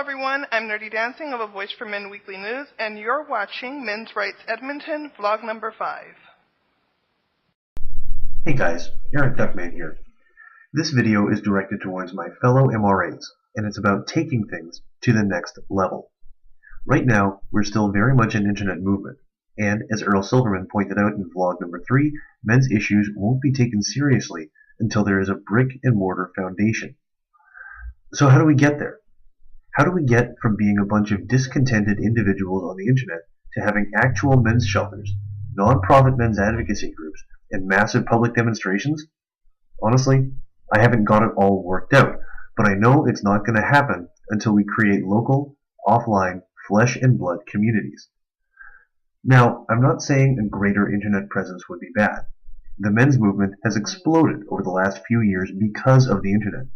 everyone, I'm Nerdy Dancing of A Voice for Men Weekly News, and you're watching Men's Rights Edmonton, vlog number 5. Hey guys, Eric Duckman here. This video is directed towards my fellow MRAs, and it's about taking things to the next level. Right now, we're still very much an internet movement, and as Earl Silverman pointed out in vlog number 3, men's issues won't be taken seriously until there is a brick and mortar foundation. So how do we get there? How do we get from being a bunch of discontented individuals on the internet to having actual men's shelters, non-profit men's advocacy groups, and massive public demonstrations? Honestly, I haven't got it all worked out, but I know it's not going to happen until we create local, offline, flesh and blood communities. Now, I'm not saying a greater internet presence would be bad. The men's movement has exploded over the last few years because of the internet,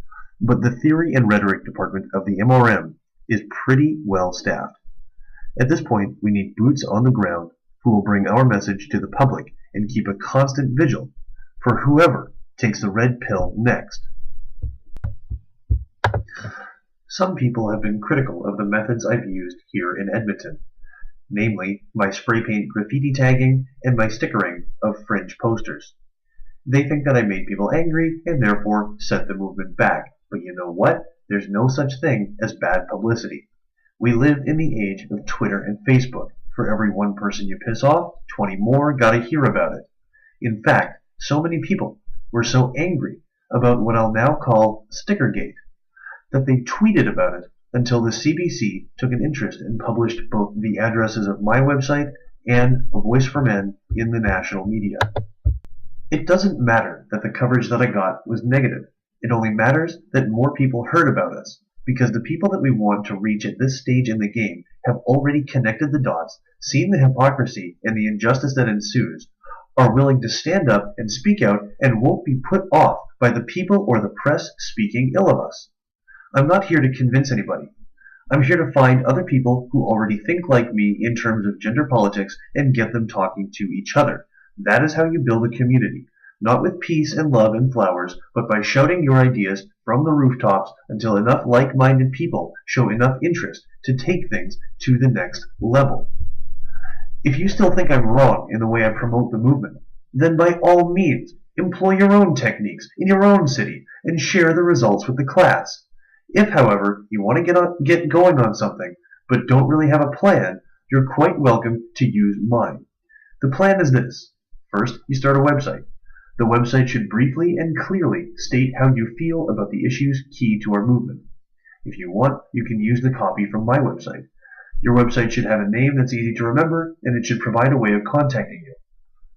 but the theory and rhetoric department of the MRM is pretty well staffed. At this point, we need boots on the ground who will bring our message to the public and keep a constant vigil for whoever takes the red pill next. Some people have been critical of the methods I've used here in Edmonton, namely my spray paint graffiti tagging and my stickering of fringe posters. They think that I made people angry and therefore set the movement back. But you know what? There's no such thing as bad publicity. We live in the age of Twitter and Facebook. For every one person you piss off, 20 more gotta hear about it. In fact, so many people were so angry about what I'll now call Stickergate that they tweeted about it until the CBC took an interest and published both the addresses of my website and A Voice for Men in the national media. It doesn't matter that the coverage that I got was negative. It only matters that more people heard about us, because the people that we want to reach at this stage in the game have already connected the dots, seen the hypocrisy and the injustice that ensues, are willing to stand up and speak out, and won't be put off by the people or the press speaking ill of us. I'm not here to convince anybody. I'm here to find other people who already think like me in terms of gender politics and get them talking to each other. That is how you build a community. Not with peace and love and flowers, but by shouting your ideas from the rooftops until enough like-minded people show enough interest to take things to the next level. If you still think I'm wrong in the way I promote the movement, then by all means, employ your own techniques in your own city and share the results with the class. If, however, you want to get going on something, but don't really have a plan, you're quite welcome to use mine. The plan is this. First, you start a website. The website should briefly and clearly state how you feel about the issues key to our movement. If you want, you can use the copy from my website. Your website should have a name that's easy to remember, and it should provide a way of contacting you.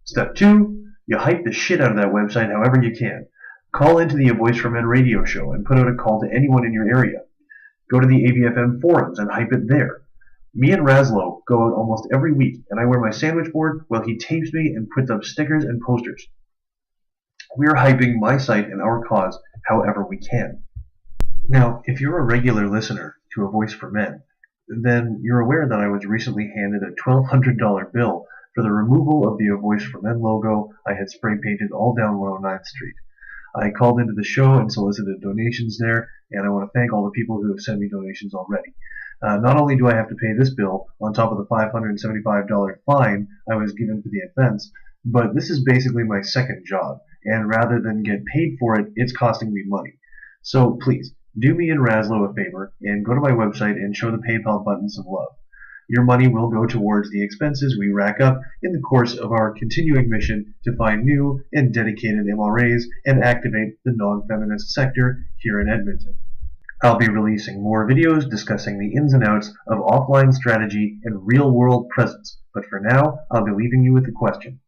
Step 2, you hype the shit out of that website however you can. Call into the A Voice for Men radio show and put out a call to anyone in your area. Go to the ABFM forums and hype it there. Me and Razlo go out almost every week, and I wear my sandwich board while he tapes me and puts up stickers and posters. We are hyping my site and our cause however we can. Now, if you're a regular listener to A Voice for Men, then you're aware that I was recently handed a $1,200 bill for the removal of the A Voice for Men logo I had spray painted all down 109th Street. I called into the show and solicited donations there, and I want to thank all the people who have sent me donations already. Not only do I have to pay this bill on top of the $575 fine I was given for the offense, but this is basically my second job, and rather than get paid for it, it's costing me money. So please, do me and Razlo a favor and go to my website and show the PayPal button some love. Your money will go towards the expenses we rack up in the course of our continuing mission to find new and dedicated MRAs and activate the non-feminist sector here in Edmonton. I'll be releasing more videos discussing the ins and outs of offline strategy and real-world presence, but for now, I'll be leaving you with a question.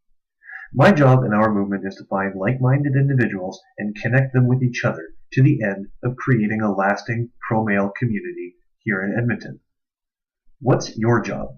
My job in our movement is to find like-minded individuals and connect them with each other to the end of creating a lasting pro-male community here in Edmonton. What's your job?